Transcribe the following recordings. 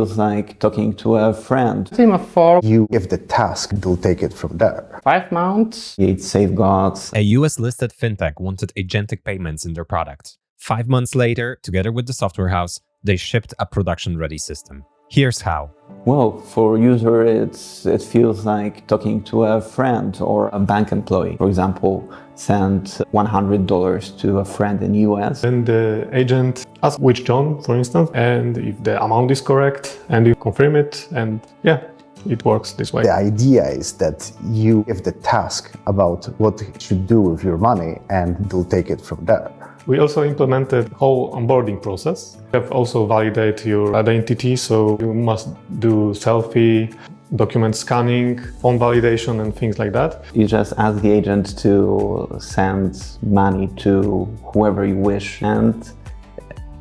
Feels like talking to a friend. A team of 4. You give the task, they'll take it from there. 5 months. Create safeguards. A US-listed fintech wanted agentic payments in their product. 5 months later, together with the software house, they shipped a production-ready system. Here's how. Well, for user, it feels like talking to a friend or a bank employee. For example, send $100 to a friend in US. Then the agent asks which John, for instance, and if the amount is correct, and you confirm it, and yeah, it works this way. The idea is that you give the task about what you should do with your money, and they'll take it from there. We also implemented whole onboarding process. You have also validate your identity, so you must do selfie, document scanning, phone validation and things like that. You just ask the agent to send money to whoever you wish and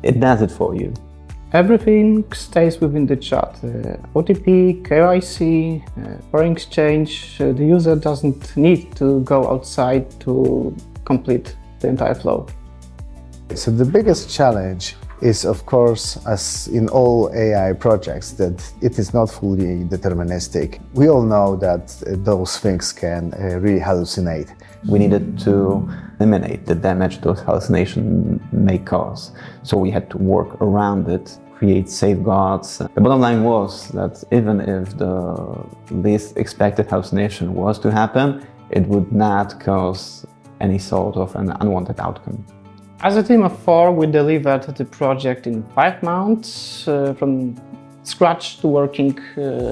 it does it for you. Everything stays within the chat. OTP, KYC, foreign exchange. The user doesn't need to go outside to complete the entire flow. So the biggest challenge is, of course, as in all AI projects, that it is not fully deterministic. We all know that those things can really hallucinate. We needed to eliminate the damage those hallucinations may cause. So we had to work around it, create safeguards. The bottom line was that even if the least expected hallucination was to happen, it would not cause any sort of an unwanted outcome. As a team of 4, we delivered the project in 5 months, from scratch to working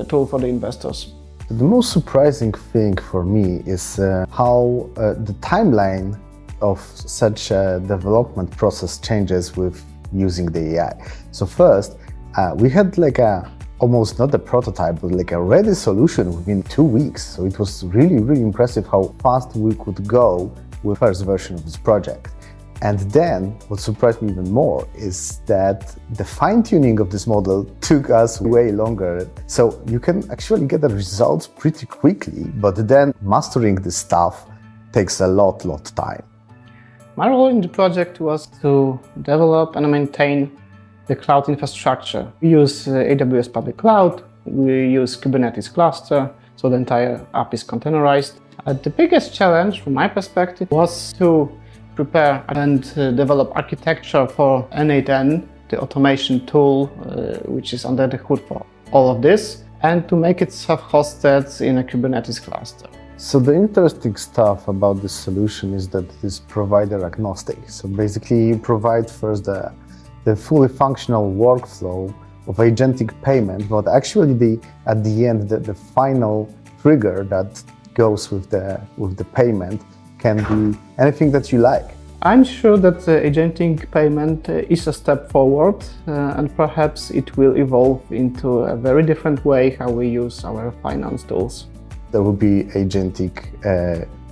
tool for the investors. The most surprising thing for me is how the timeline of such a development process changes with using the AI. So first, we had like almost not a prototype, but like a ready solution within 2 weeks. So it was really, really impressive how fast we could go with the first version of this project. And then what surprised me even more is that the fine-tuning of this model took us way longer. So you can actually get the results pretty quickly, but then mastering this stuff takes a lot of time. My role in the project was to develop and maintain the cloud infrastructure. We use AWS public cloud, we use Kubernetes cluster, so the entire app is containerized. The biggest challenge from my perspective was to prepare and develop architecture for N8N, the automation tool which is under the hood for all of this, and to make it self-hosted in a Kubernetes cluster. So the interesting stuff about this solution is that it is provider agnostic. So basically you provide first the fully functional workflow of agentic payment, but actually at the end the final trigger that goes with the payment can be anything that you like. I'm sure that agentic payment is a step forward and perhaps it will evolve into a very different way how we use our finance tools. There will be agentic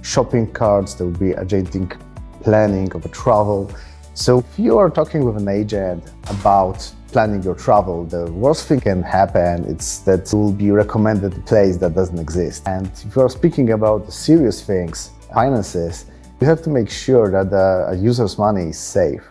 shopping carts, there will be agentic planning of a travel. So if you are talking with an agent about planning your travel, the worst thing can happen is that you will be recommended a place that doesn't exist. And if you are speaking about serious things, finances, you have to make sure that a user's money is safe.